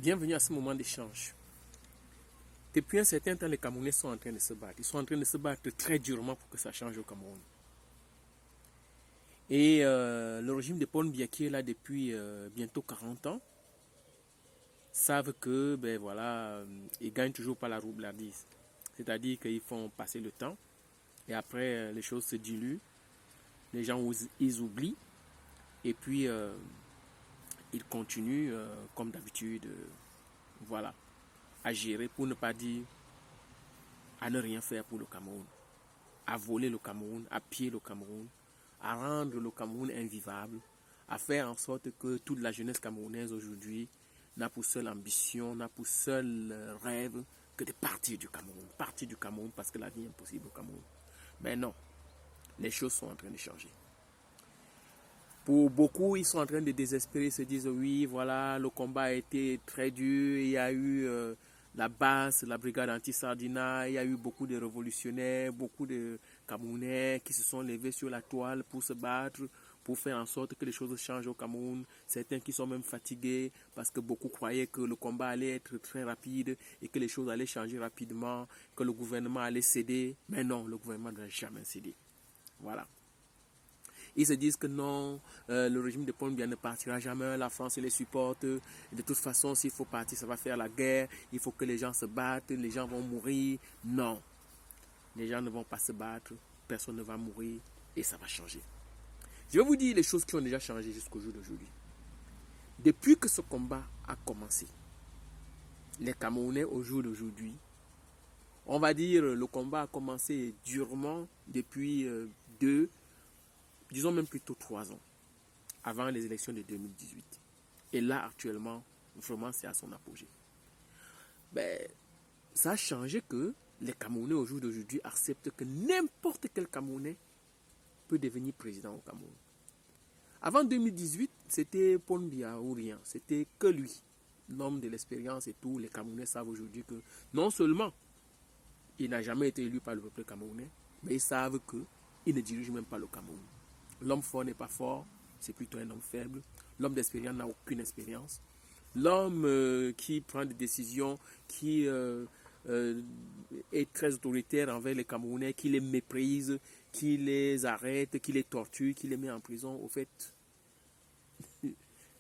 Bienvenue à ce moment d'échange. Depuis un certain temps, les Camerounais sont en train de se battre. Ils sont en train de se battre très durement pour que ça change au Cameroun. Et le régime de Paul Biya qui est là depuis bientôt 40 ans savent que ils gagnent toujours pas la roublardise. C'est-à-dire qu'ils font passer le temps et après les choses se diluent, les gens ils oublient et puis ils continuent comme d'habitude à gérer pour ne pas dire à ne rien faire pour le Cameroun, à voler le Cameroun, à piller le Cameroun, à rendre le Cameroun invivable, à faire en sorte que toute la jeunesse camerounaise aujourd'hui n'a pour seule ambition, n'a pour seul rêve que de partir du Cameroun. Partir du Cameroun parce que la vie est impossible au Cameroun. Mais non, les choses sont en train de changer. Pour beaucoup, ils sont en train de désespérer, se disent oui, voilà, le combat a été très dur, il y a eu la BAS, la brigade anti-Sardina, il y a eu beaucoup de révolutionnaires, beaucoup de Camerounais qui se sont levés sur la toile pour se battre, pour faire en sorte que les choses changent au Cameroun. Certains qui sont même fatigués parce que beaucoup croyaient que le combat allait être très rapide et que les choses allaient changer rapidement, que le gouvernement allait céder. Mais non, le gouvernement n'a jamais cédé. Voilà. Ils se disent que non, le régime de Paul Biya ne partira jamais, la France les supporte. De toute façon, s'il faut partir, ça va faire la guerre. Il faut que les gens se battent, les gens vont mourir. Non, les gens ne vont pas se battre, personne ne va mourir et ça va changer. Je vais vous dire les choses qui ont déjà changé jusqu'au jour d'aujourd'hui. Depuis que ce combat a commencé, les Camerounais au jour d'aujourd'hui, on va dire le combat a commencé durement depuis disons même plutôt 3 ans, avant les élections de 2018. Et là, actuellement, vraiment, c'est à son apogée. Ça a changé que les Camerounais, au jour d'aujourd'hui, acceptent que n'importe quel Camerounais peut devenir président au Cameroun. Avant 2018, c'était Paul Biya ou rien. C'était que lui, l'homme de l'expérience et tout. Les Camerounais savent aujourd'hui que non seulement il n'a jamais été élu par le peuple camerounais, mais ils savent qu'il ne dirige même pas le Cameroun. L'homme fort n'est pas fort, c'est plutôt un homme faible. L'homme d'expérience n'a aucune expérience. L'homme qui prend des décisions, qui est très autoritaire envers les Camerounais, qui les méprise, qui les arrête, qui les torture, qui les met en prison, au fait,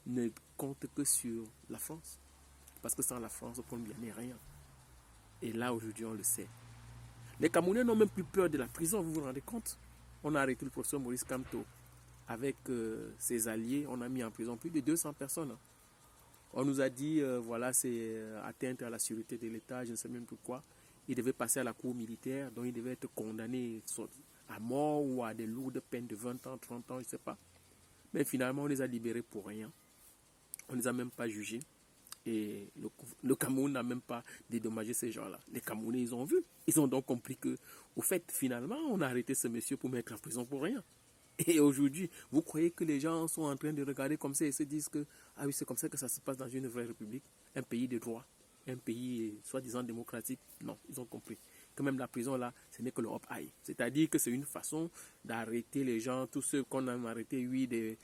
ne compte que sur la France. Parce que sans la France, Paul Biya n'est rien. Et là, aujourd'hui, on le sait. Les Camerounais n'ont même plus peur de la prison, vous vous rendez compte? On a arrêté le professeur Maurice Kamto. Avec ses alliés, on a mis en prison plus de 200 personnes. On nous a dit, c'est atteinte à la sûreté de l'État, je ne sais même plus quoi. Il devait passer à la cour militaire, donc il devait être condamné à mort ou à des lourdes peines de 20 ans, 30 ans, je ne sais pas. Mais finalement, on les a libérés pour rien. On ne les a même pas jugés. Et le Cameroun n'a même pas dédommagé ces gens-là. Les Camerounais, ils ont vu. Ils ont donc compris que, au fait, finalement, on a arrêté ce monsieur pour mettre en prison pour rien. Et aujourd'hui, vous croyez que les gens sont en train de regarder comme ça et se disent que, ah oui, c'est comme ça que ça se passe dans une vraie république, un pays de droit, un pays soi-disant démocratique. Non, ils ont compris que même la prison là, ce n'est que le hop-aïe. C'est-à-dire que c'est une façon d'arrêter les gens, tous ceux qu'on a arrêtés, oui, des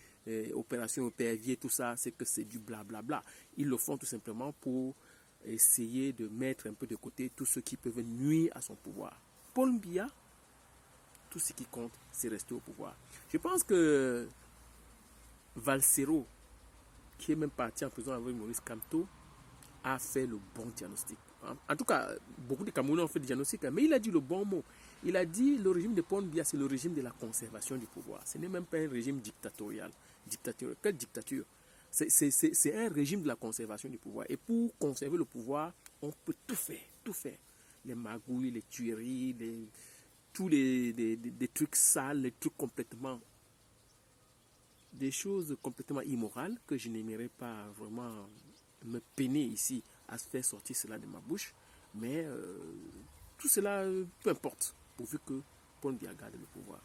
opérations au PRV, tout ça, c'est que c'est du blablabla. Ils le font tout simplement pour essayer de mettre un peu de côté tous ceux qui peuvent nuire à son pouvoir. Paul Biya, tout ce qui compte, c'est rester au pouvoir. Je pense que Valsero, qui est même parti en prison avec Maurice Kamto, a fait le bon diagnostic. En tout cas, beaucoup de Camerounais ont fait le diagnostic, mais il a dit le bon mot. Il a dit le régime de Paul Biya, c'est le régime de la conservation du pouvoir. Ce n'est même pas un régime dictatorial. Quelle dictature? C'est un régime de la conservation du pouvoir. Et pour conserver le pouvoir, on peut tout faire, tout faire. Les magouilles, les tueries, tous des trucs sales, des trucs complètement, des choses complètement immorales que je n'aimerais pas vraiment me peiner ici à faire sortir cela de ma bouche. Mais tout cela, peu importe, pourvu que Paul Biya garde le pouvoir.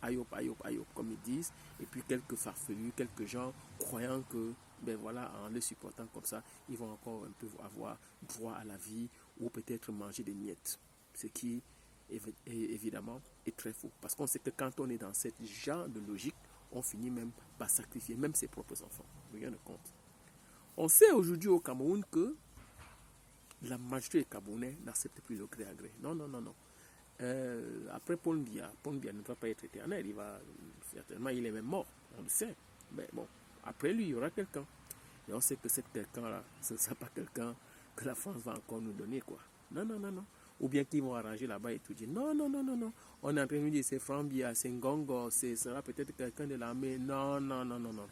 Ayop, ayop, ayop, comme ils disent. Et puis quelques farfelus, quelques gens croyant que, en les supportant comme ça, ils vont encore un peu avoir droit à la vie ou peut-être manger des miettes. Ce qui, évidemment, est très faux. Parce qu'on sait que quand on est dans ce genre de logique, on finit même par sacrifier même ses propres enfants. Rien ne compte. On sait aujourd'hui au Cameroun que la majorité des Camerounais n'acceptent plus le gré à gré. Non, non, non, non. Après Paul Biya ne va pas être éternel. Certainement, il est même mort. On le sait. Mais bon, après lui, il y aura quelqu'un. Et on sait que cet quelqu'un-là, ce ne sera pas quelqu'un que la France va encore nous donner, quoi. Non, non, non, non. Ou bien qu'ils vont arranger là-bas et tout dire. Non, non, non, non, non. On est en train de nous dire c'est Frambia, c'est Ngongo, ce sera peut-être quelqu'un de l'armée. Non, non, non, non, non.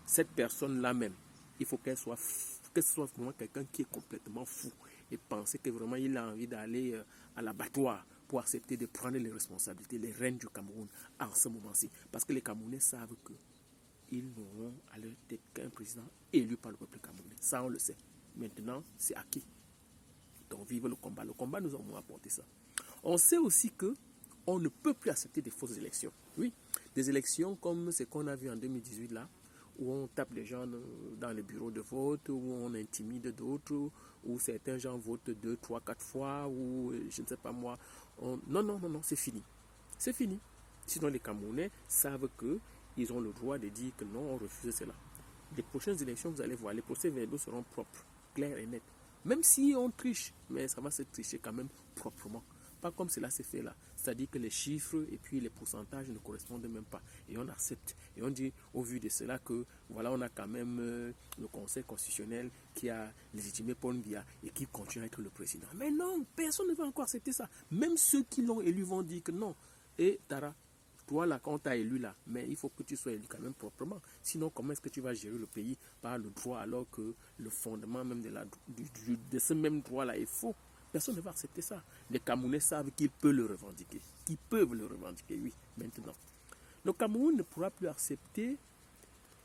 Cette personne-là même, il faut que ce soit vraiment quelqu'un qui est complètement fou et penser que vraiment il a envie d'aller à l'abattoir pour accepter de prendre les responsabilités, les rênes du Cameroun en ce moment-ci. Parce que les Camerounais savent que ils n'auront à leur tête qu'un président élu par le peuple camerounais. Ça, on le sait. Maintenant, c'est acquis. Donc, vive le combat. Le combat nous a apporté ça. On sait aussi que on ne peut plus accepter des fausses élections. Oui, des élections comme ce qu'on a vu en 2018 là, où on tape les gens dans les bureaux de vote, où on intimide d'autres, où certains gens votent 2, 3, 4 fois, ou je ne sais pas moi. Non, non, non, non, c'est fini. C'est fini. Sinon, les Camerounais savent qu'ils ont le droit de dire que non, on refuse cela. Les prochaines élections, vous allez voir, les procès-verbaux seront propres, clairs et nets. Même si on triche, mais ça va se tricher quand même proprement. Pas comme cela s'est fait là. C'est-à-dire que les chiffres et puis les pourcentages ne correspondent même pas. Et on accepte. Et on dit au vu de cela que voilà, on a quand même le Conseil constitutionnel qui a légitimé Paul Biya et qui continue à être le président. Mais non, personne ne va encore accepter ça. Même ceux qui l'ont élu vont dire que non. Et Tara, toi là, quand tu as élu là, mais il faut que tu sois élu quand même proprement. Sinon, comment est-ce que tu vas gérer le pays par le droit alors que le fondement même de ce même droit là est faux? Personne ne va accepter ça. Les Camerounais savent qu'ils peuvent le revendiquer. Qu'ils peuvent le revendiquer, oui, maintenant. Le Cameroun ne pourra plus accepter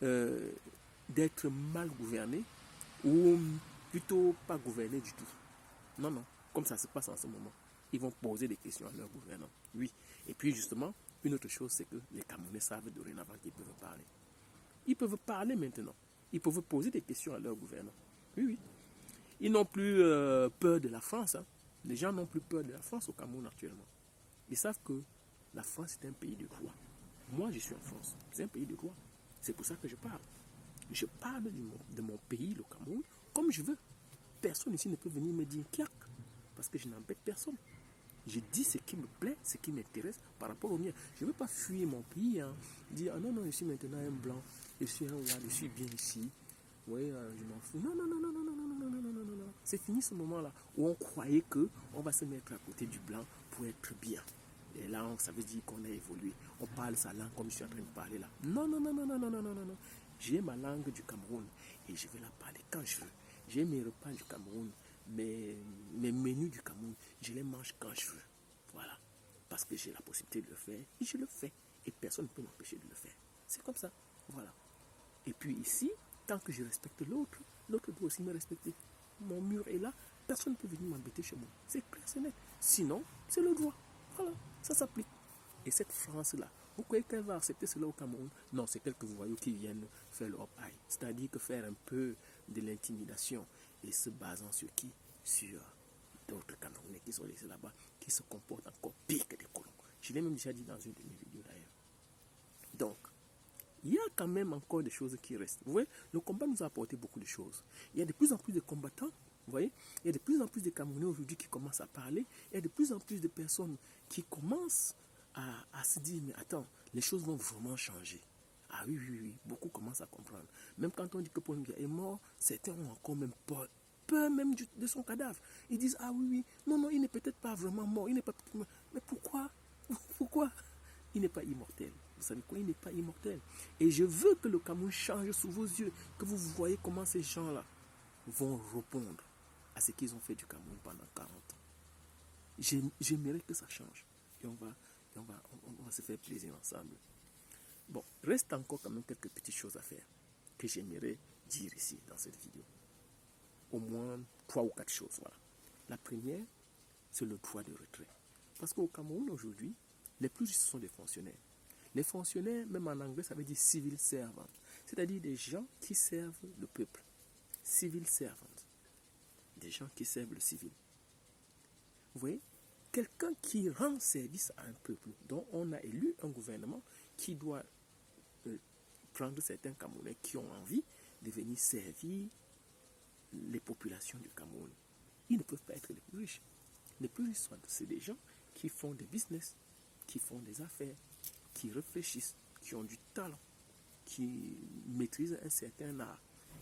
d'être mal gouverné ou plutôt pas gouverné du tout. Non, non, comme ça se passe en ce moment. Ils vont poser des questions à leurs gouvernants. Oui. Et puis justement, une autre chose, c'est que les Camerounais savent dorénavant qu'ils peuvent parler. Ils peuvent parler maintenant. Ils peuvent poser des questions à leurs gouvernants. Oui, oui. Ils n'ont plus peur de la France. Hein. Les gens n'ont plus peur de la France au Cameroun actuellement. Ils savent que la France est un pays de droit. Moi, je suis en France. C'est un pays de droit. C'est pour ça que je parle. Je parle de mon pays, le Cameroun, comme je veux. Personne ici ne peut venir me dire clac, parce que je n'embête personne. Je dis ce qui me plaît, ce qui m'intéresse par rapport au mien. Je ne veux pas fuir mon pays, hein. Dire ah non, non, je suis maintenant un blanc, je suis un roi, je suis bien ici. Oui, je m'en fous. Non, non, non, non, non, non, non, non, non, non, non, non, non. C'est fini ce moment-là où on croyait qu'on va se mettre à côté du blanc pour être bien. Et là, ça veut dire qu'on a évolué. On parle sa langue comme je suis en train de parler là. Non, non, non, non, non, non, non, non, non, non. J'ai ma langue du Cameroun et je vais la parler quand je veux. J'ai mes repas du Cameroun, mes menus du Cameroun, je les mange quand je veux. Voilà. Parce que j'ai la possibilité de le faire et je le fais. Et personne ne peut m'empêcher de le faire. C'est comme ça. Voilà. Et puis ici, tant que je respecte l'autre, l'autre doit aussi me respecter. Mon mur est là, personne ne peut venir m'embêter chez moi. C'est clair, c'est net. Sinon, c'est le droit. Voilà, ça s'applique. Et cette France-là, vous croyez qu'elle va accepter cela au Cameroun? Non, c'est quelques voyous qui viennent faire le hop-high. C'est-à-dire que faire un peu de l'intimidation et se basant sur qui? Sur d'autres Camerounais qui sont laissés là-bas, qui se comportent encore pire que des colons. Je l'ai même déjà dit dans une de mes vidéos d'ailleurs. Donc, il y a quand même encore des choses qui restent. Vous voyez, le combat nous a apporté beaucoup de choses. Il y a de plus en plus de combattants, vous voyez, il y a de plus en plus de Camerounais aujourd'hui qui commencent à parler, il y a de plus en plus de personnes qui commencent à se dire, mais attends, les choses vont vraiment changer. Ah oui, oui, oui, beaucoup commencent à comprendre. Même quand on dit que Paul Biya est mort, certains ont encore même peur même de son cadavre. Ils disent, ah oui, oui, non, non, il n'est peut-être pas vraiment mort, il n'est pas... Mais pourquoi? Pourquoi? Il n'est pas immortel. Vous savez quoi? Il n'est pas immortel. Et je veux que le Cameroun change sous vos yeux, que vous voyez comment ces gens-là vont répondre à ce qu'ils ont fait du Cameroun pendant 40 ans. J'aimerais que ça change. Et on va se faire plaisir ensemble. Bon, reste encore quand même quelques petites choses à faire que j'aimerais dire ici dans cette vidéo. Au moins 3 ou 4 choses. Voilà. La première, c'est le droit de retrait. Parce qu'au Cameroun aujourd'hui, les plus riches sont des fonctionnaires. Les fonctionnaires, même en anglais, ça veut dire civil servant. C'est-à-dire des gens qui servent le peuple. Civil servant. Des gens qui servent le civil. Vous voyez, quelqu'un qui rend service à un peuple, dont on a élu un gouvernement qui doit prendre certains Camerounais qui ont envie de venir servir les populations du Cameroun, ils ne peuvent pas être les plus riches. Les plus riches, c'est des gens qui font des business, qui font des affaires, qui réfléchissent, qui ont du talent, qui maîtrisent un certain art,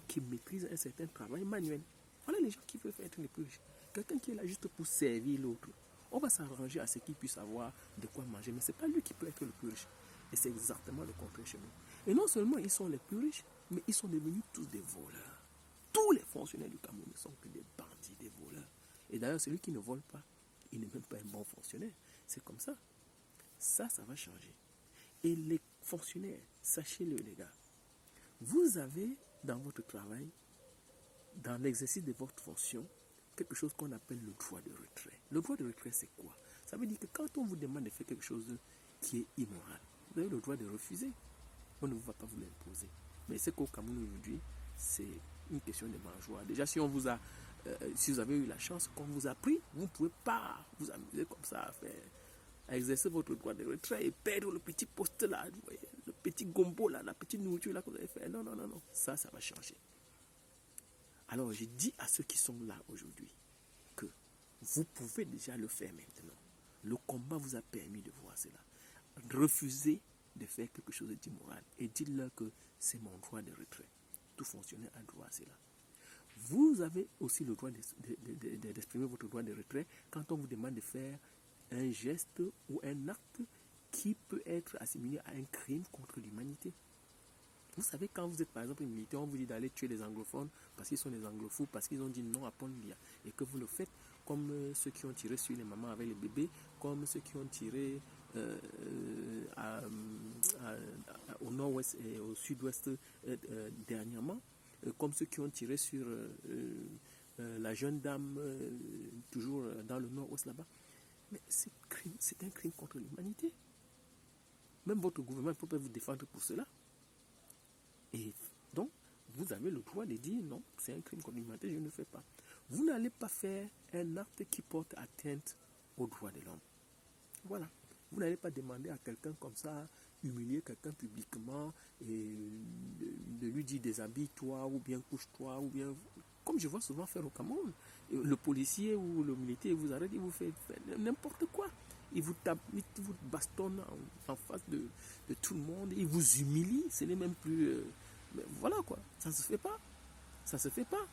qui maîtrisent un certain travail manuel. Voilà les gens qui peuvent être les plus riches. Quelqu'un qui est là juste pour servir l'autre. On va s'arranger à ce qu'il puisse avoir de quoi manger, mais ce n'est pas lui qui peut être le plus riche. Et c'est exactement le contraire chez nous. Et non seulement ils sont les plus riches, mais ils sont devenus tous des voleurs. Tous les fonctionnaires du Cameroun ne sont que des bandits, des voleurs. Et d'ailleurs, celui qui ne vole pas, il n'est même pas un bon fonctionnaire. C'est comme ça. Ça va changer. Et les fonctionnaires, sachez-le les gars, vous avez dans votre travail, dans l'exercice de votre fonction, quelque chose qu'on appelle le droit de retrait. Le droit de retrait, c'est quoi? Ça veut dire que quand on vous demande de faire quelque chose qui est immoral, vous avez le droit de refuser. On ne va pas vous l'imposer. Mais c'est qu'au Cameroun aujourd'hui, c'est une question de mangeoire. Déjà, si vous avez eu la chance qu'on vous a pris, vous ne pouvez pas vous amuser comme ça à exercer votre droit de retrait et perdre le petit poste là, le petit gombo là, la petite nourriture là que vous avez fait. Non, non, non, non. Ça va changer. Alors, je dis à ceux qui sont là aujourd'hui que vous pouvez déjà le faire maintenant. Le combat vous a permis de voir cela. Refusez de faire quelque chose d'immoral et dites-leur que c'est mon droit de retrait. Tout fonctionnaire a droit à cela. Vous avez aussi le droit d'exprimer votre droit de retrait quand on vous demande de faire un geste ou un acte qui peut être assimilé à un crime contre l'humanité. Vous savez, quand vous êtes par exemple militaire, on vous dit d'aller tuer les anglophones parce qu'ils sont des anglophobes, parce qu'ils ont dit non à Paul Biya, et que vous le faites comme ceux qui ont tiré sur les mamans avec les bébés, comme ceux qui ont tiré au nord-ouest et au sud-ouest dernièrement, comme ceux qui ont tiré sur la jeune dame toujours dans le nord-ouest là-bas. Mais c'est un crime contre l'humanité. Même votre gouvernement ne peut pas vous défendre pour cela. Et donc, vous avez le droit de dire non, c'est un crime contre l'humanité, je ne le fais pas. Vous n'allez pas faire un acte qui porte atteinte aux droits de l'homme. Voilà. Vous n'allez pas demander à quelqu'un comme ça, humilier quelqu'un publiquement et de lui dire déshabille-toi ou bien couche-toi ou bien... Comme je vois souvent faire au Cameroun. Le policier ou le militaire vous arrête, il vous fait n'importe quoi. Il vous tape, il vous bastonne en face de tout le monde, il vous humilie, ce n'est même plus... mais voilà quoi, ça ne se fait pas. Ça ne se fait pas.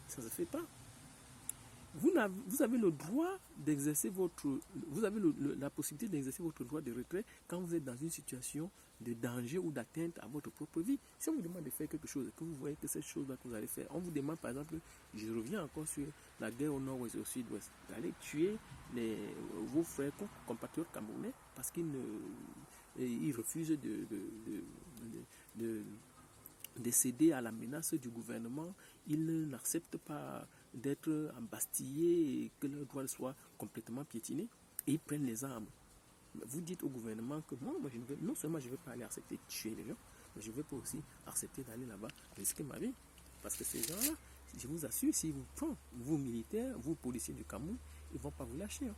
Ça ne se fait pas. Vous avez le droit d'exercer votre... Vous avez la possibilité d'exercer votre droit de retrait quand vous êtes dans une situation de danger ou d'atteinte à votre propre vie. Si on vous demande de faire quelque chose et que vous voyez que cette chose-là que vous allez faire, on vous demande par exemple, je reviens encore sur la guerre au nord-ouest et au sud-ouest, d'aller tuer vos frères compatriotes camerounais parce qu'ils refusent de céder à la menace du gouvernement, ils n'acceptent pas d'être embastillés et que leurs droits soient complètement piétinés, et ils prennent les armes. Vous dites au gouvernement que moi non seulement je ne vais pas aller accepter de tuer les gens, mais je ne vais pas aussi accepter d'aller là-bas risquer ma vie. Parce que ces gens-là, je vous assure, s'ils vous prennent, vous militaires, vous policiers du Cameroun, ils ne vont pas vous lâcher.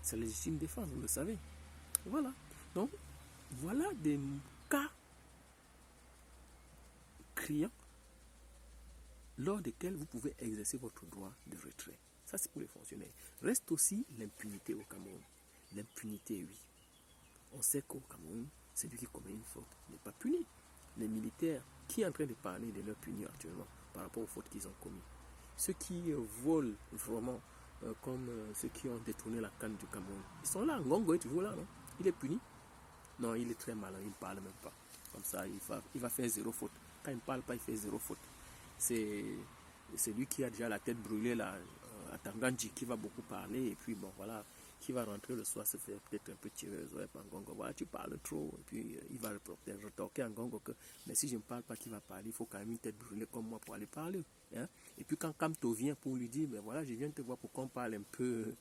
C'est légitime défense, vous le savez. Voilà. Donc, voilà des cas criants lors desquels vous pouvez exercer votre droit de retrait. Ça, c'est pour les fonctionnaires. Reste aussi l'impunité au Cameroun. L'impunité, oui. On sait qu'au Cameroun, celui qui commet une faute n'est pas puni. Les militaires, qui est en train de parler de leur puni actuellement par rapport aux fautes qu'ils ont commises? Ceux qui volent vraiment, comme ceux qui ont détourné la canne du Cameroun, ils sont là. Ngongo est toujours là, non? Il est puni? Non, il est très malin, il ne parle même pas. Comme ça, il va faire zéro faute. Quand il ne parle pas, il fait zéro faute. C'est lui qui a déjà la tête brûlée là, à Tangandji, qui va beaucoup parler, et puis bon voilà, qui va rentrer le soir se faire peut-être un peu tirer les oreilles par Ngongo. Voilà, tu parles trop, et puis il va retorquer à Ngongo que mais si je ne parle pas, qui va parler, il faut quand même une tête brûlée comme moi pour aller parler. Hein? Et puis quand Kamto vient pour lui dire, mais voilà, je viens te voir pour qu'on parle un peu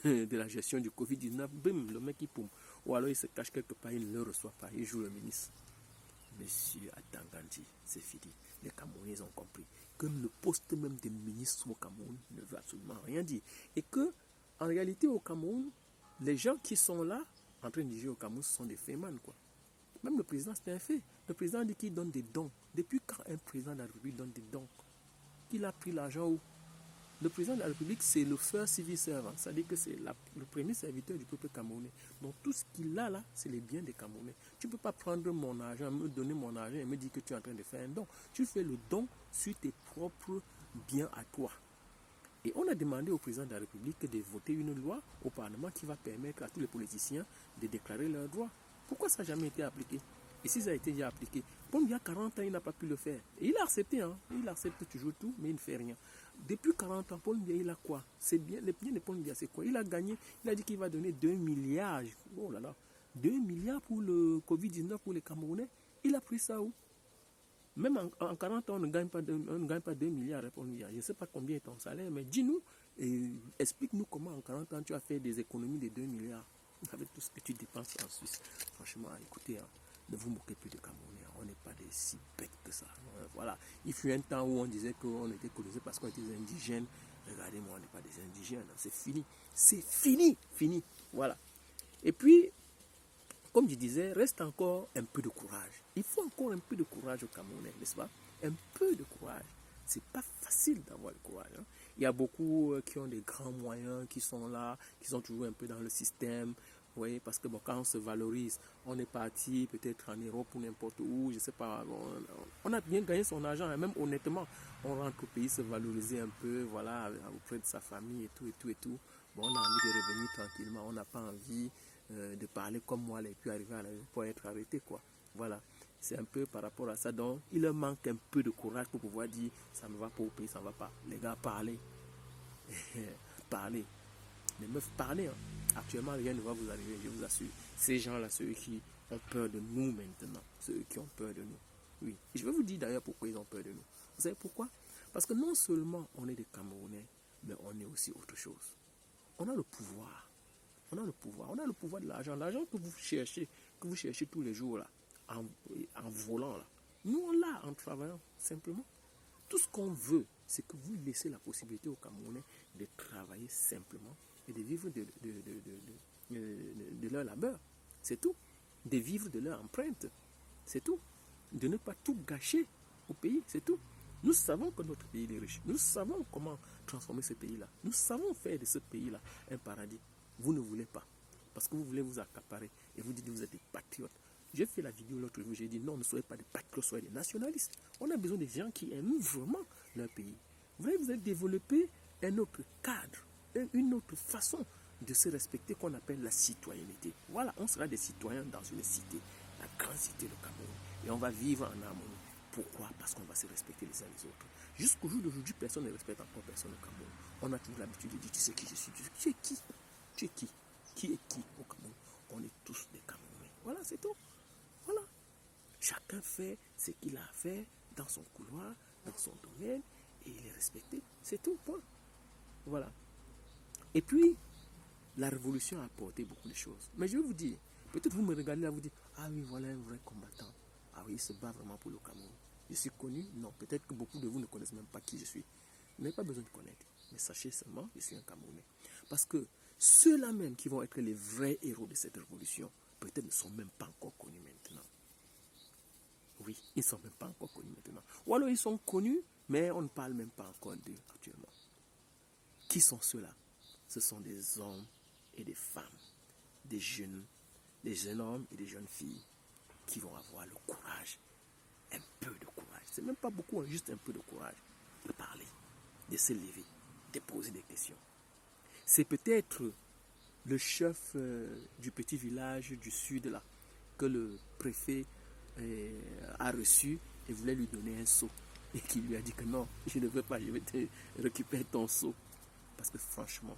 de la gestion du Covid-19, bim, le mec il poume. Ou alors il se cache quelque part, il ne le reçoit pas, il joue le ministre. Monsieur Atangandji, c'est fini. Les Camerounais ont compris que le poste même de ministre au Cameroun ne veut absolument rien dire. Et que, en réalité, au Cameroun, les gens qui sont là, en train de diriger au Cameroun, ce sont des fémans, quoi. Même le président, c'est un fait. Le président dit qu'il donne des dons. Depuis quand un président de la République donne des dons? qu'il a pris l'argent où? Le président de la République, c'est le first civil servant, c'est-à-dire que c'est le premier serviteur du peuple camerounais. Donc tout ce qu'il a là, c'est les biens des Camerounais. Tu ne peux pas prendre mon argent, me donner mon argent et me dire que tu es en train de faire un don. Tu fais le don sur tes propres biens à toi. Et on a demandé au président de la République de voter une loi au Parlement qui va permettre à tous les politiciens de déclarer leurs droits. Pourquoi ça n'a jamais été appliqué? Et si ça a été déjà appliqué, il y a 40 ans, il n'a pas pu le faire. Et il a accepté, hein. Il accepte toujours tout, mais il ne fait rien. Depuis 40 ans, Paul Biya, il a quoi? C'est bien, les biens de Paul Biya, c'est quoi? Il a gagné, il a dit qu'il va donner 2 milliards. Oh là là, 2 milliards pour le Covid-19 pour les Camerounais. Il a pris ça où? Même en 40 ans, on ne gagne pas 2 milliards, Paul Biya. Je ne sais pas combien est ton salaire, mais dis-nous, explique-nous comment en 40 ans tu as fait des économies de 2 milliards avec tout ce que tu dépenses en Suisse. Franchement, écoutez, hein, ne vous moquez plus de Camerounais, on n'est pas des si bêtes que ça. Voilà, il fut un temps où on disait qu'on était colonisé parce qu'on était des indigènes. Regardez-moi, on n'est pas des indigènes, c'est fini. C'est fini, fini. Voilà. Et puis, comme je disais, reste encore un peu de courage. Il faut encore un peu de courage aux Camerounais, n'est-ce pas? Un peu de courage. C'est pas facile d'avoir le courage. Hein. Il y a beaucoup qui ont des grands moyens, qui sont là, qui sont toujours un peu dans le système. Vous voyez, parce que bon, quand on se valorise, on est parti peut-être en Europe ou n'importe où, je sais pas, on a bien gagné son argent, et même honnêtement, on rentre au pays se valoriser un peu, voilà, auprès de sa famille et tout, et tout, et tout. Bon, on a envie de revenir tranquillement, on n'a pas envie de parler comme moi, là, et puis arriver à l'aéroport et être arrêté, quoi. Voilà, c'est un peu par rapport à ça. Donc, il leur manque un peu de courage pour pouvoir dire, ça ne va pas au pays, ça ne va pas. Les gars, parlez. Parlez. Les meufs, parlez. Hein. Actuellement, rien ne va vous arriver, je vous assure. Ces gens-là, ceux qui ont peur de nous maintenant, ceux qui ont peur de nous. Oui. Et je vais vous dire d'ailleurs pourquoi ils ont peur de nous. Vous savez pourquoi? Parce que non seulement on est des Camerounais, mais on est aussi autre chose. On a le pouvoir. On a le pouvoir. On a le pouvoir de l'argent. L'argent que vous cherchez tous les jours là, en volant là. Nous on l'a en travaillant simplement. Tout ce qu'on veut, c'est que vous laissez la possibilité aux Camerounais de travailler simplement et de vivre de leur labeur. C'est tout. De vivre de leur empreinte. C'est tout. De ne pas tout gâcher au pays. C'est tout. Nous savons que notre pays est riche. Nous savons comment transformer ce pays-là. Nous savons faire de ce pays-là un paradis. Vous ne voulez pas. Parce que vous voulez vous accaparer. Et vous dites que vous êtes des patriotes. J'ai fait la vidéo l'autre jour. J'ai dit non, ne soyez pas des patriotes, soyez des nationalistes. On a besoin des gens qui aiment vraiment leur pays. Vous allez développer un autre cadre, une autre façon de se respecter qu'on appelle la citoyenneté. Voilà, on sera des citoyens dans une cité, la grande cité de Cameroun. Et on va vivre en harmonie. Pourquoi? Parce qu'on va se respecter les uns les autres. Jusqu'au jour d'aujourd'hui, personne ne respecte encore personne au Cameroun. On a toujours l'habitude de dire, tu sais qui je suis, tu es qui? Tu es qui? Qui est qui au Cameroun? On est tous des Camerounais. Voilà, c'est tout. Voilà. Chacun fait ce qu'il a à faire dans son couloir, dans son domaine, et il est respecté. C'est tout, point. Voilà. Et puis, la révolution a apporté beaucoup de choses. Mais je vais vous dire, peut-être vous me regardez là, vous dites, ah oui, voilà un vrai combattant. Ah oui, il se bat vraiment pour le Cameroun. Je suis connu? Non, peut-être que beaucoup de vous ne connaissent même pas qui je suis. Vous n'avez pas besoin de connaître. Mais sachez seulement que je suis un Camerounais. Parce que ceux-là même qui vont être les vrais héros de cette révolution, peut-être ne sont même pas encore connus maintenant. Oui, ils ne sont même pas encore connus maintenant. Ou alors ils sont connus, mais on ne parle même pas encore d'eux actuellement. Qui sont ceux-là? Ce sont des hommes et des femmes, des jeunes hommes et des jeunes filles qui vont avoir le courage, un peu de courage. C'est même pas beaucoup, juste un peu de courage de parler, de se lever, de poser des questions. C'est peut-être le chef du petit village du sud là, que le préfet a reçu et voulait lui donner un seau. Et qui lui a dit que non, je ne veux pas, je vais te récupérer ton seau. Parce que franchement,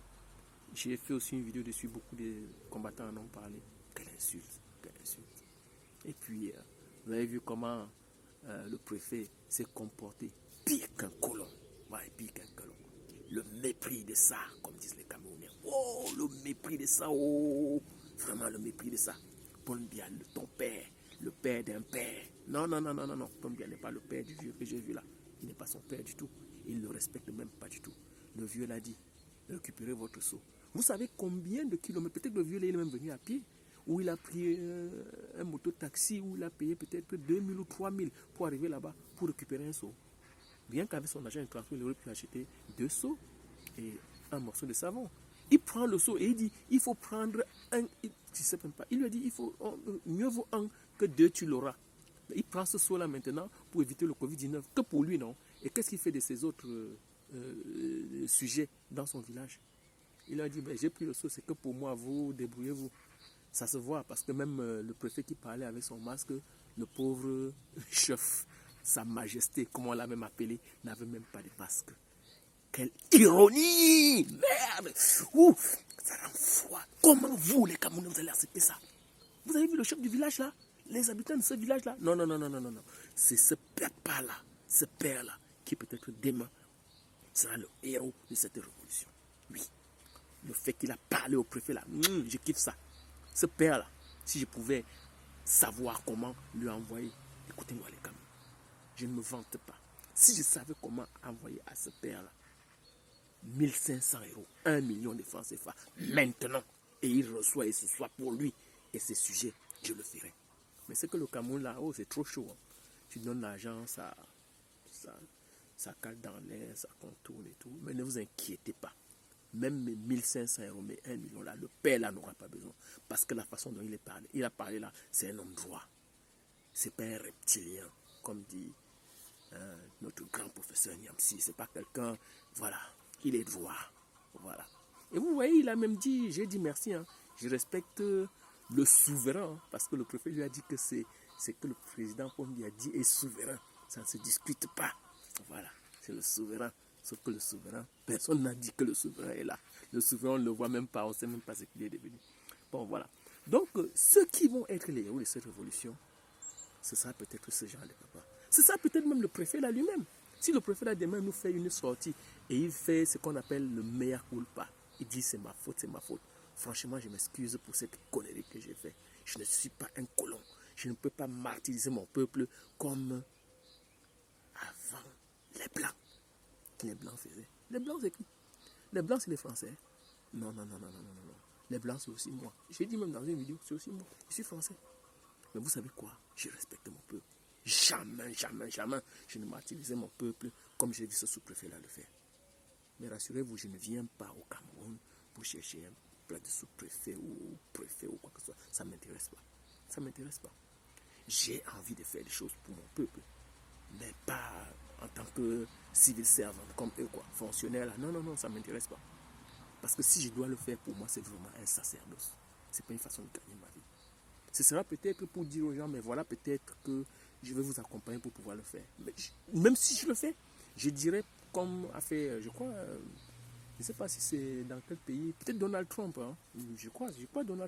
j'ai fait aussi une vidéo dessus, beaucoup de combattants en ont parlé. Quelle insulte, quelle insulte. Et puis, vous avez vu comment le préfet s'est comporté pire qu'un colon. Ouais, pire qu'un colon. Le mépris de ça, comme disent les Camerounais. Oh, le mépris de ça, oh, vraiment le mépris de ça. Paul Biya, ton père, le père d'un père. Non, non, non, non, non, non. Paul Biya n'est pas le père du vieux que j'ai vu là. Il n'est pas son père du tout. Il ne le respecte même pas du tout. Le vieux l'a dit, récupérez votre seau. Vous savez combien de kilomètres, peut-être le vieux là, il est même venu à pied, où il a pris un moto-taxi, où il a payé peut-être 2000 ou 3000 pour arriver là-bas, pour récupérer un seau. Rien qu'avec son argent de transport, il aurait pu acheter 2 seaux et un morceau de savon. Il prend le seau et il dit, il faut prendre un, tu sais même pas, il lui a dit, mieux vaut un que 2, tu l'auras. Il prend ce seau-là maintenant pour éviter le Covid-19, que pour lui, non. Et qu'est-ce qu'il fait de ces autres sujets dans son village? Il a dit, ben, j'ai pris le seau, c'est que pour moi, vous débrouillez-vous. Ça se voit parce que même le préfet qui parlait avec son masque, le pauvre chef, sa majesté, comme on l'a même appelé, n'avait même pas de masque. Quelle ironie! Merde! Ouf! Ça rend froid. Comment vous, les Camerounais, vous allez accepter ça? Vous avez vu le chef du village là? Les habitants de ce village là? Non, non, non, non, non, non, non. C'est ce papa-là, ce père-là, qui peut-être demain sera le héros de cette révolution. Oui. Le fait qu'il a parlé au préfet là, je kiffe ça. Ce père-là, si je pouvais savoir comment lui envoyer, écoutez-moi les Camerounais, je ne me vante pas. Si je savais comment envoyer à ce père-là 1500 €, 1 million de francs CFA, maintenant, et il reçoit et ce soit pour lui et ses sujets, je le ferai. Mais c'est que le Cameroun là, oh, c'est trop chaud. Hein. Tu donnes l'argent, ça cale dans l'air, ça contourne et tout. Mais ne vous inquiétez pas. Même mes 1500 €, mais 1 million là, le père là n'aura pas besoin. Parce que la façon dont il a parlé là, c'est un homme droit. C'est pas un reptilien, comme dit notre grand professeur Niamsi. C'est pas quelqu'un, voilà, il est droit. Voilà. Et vous voyez, il a même dit, j'ai dit merci, hein, je respecte le souverain, hein, parce que le préfet lui a dit que c'est que le président, comme il a dit, est souverain. Ça ne se discute pas. Voilà, c'est le souverain. Sauf que le souverain, personne n'a dit que le souverain est là. Le souverain, on ne le voit même pas, on ne sait même pas ce qu'il est devenu. Bon, voilà. Donc, ceux qui vont être les héros de cette révolution, ce sera peut-être ce genre de papa. Ce sera peut-être même le préfet là lui-même. Si le préfet là demain nous fait une sortie et il fait ce qu'on appelle le mea culpa, il dit c'est ma faute, c'est ma faute. Franchement, je m'excuse pour cette connerie que j'ai fait. Je ne suis pas un colon. Je ne peux pas martyriser mon peuple comme avant les Blancs. Les Blancs faisaient. Les Blancs, c'est qui? Les Blancs, c'est les Français. Non, non, non, non, non, non, non. Les Blancs, c'est aussi moi. J'ai dit même dans une vidéo, c'est aussi moi. Je suis français. Mais vous savez quoi? Je respecte mon peuple. Jamais, jamais, jamais, je ne martyrisais mon peuple comme j'ai vu ce sous-préfet là le faire. Mais rassurez-vous, je ne viens pas au Cameroun pour chercher un plat de sous-préfet ou préfet ou quoi que ce soit. Ça ne m'intéresse pas. Ça ne m'intéresse pas. J'ai envie de faire des choses pour mon peuple. Mais pas en tant que civil servant, comme eux, quoi. Fonctionnaire là. Non, non, non, ça ne m'intéresse pas. Parce que si je dois le faire pour moi, c'est vraiment un sacerdoce. Ce n'est pas une façon de gagner ma vie. Ce sera peut-être pour dire aux gens, mais voilà, peut-être que je vais vous accompagner pour pouvoir le faire. Mais même si je le fais, je dirais comme a fait, je crois, je ne sais pas si c'est dans quel pays, peut-être Donald Trump, hein, je crois Donald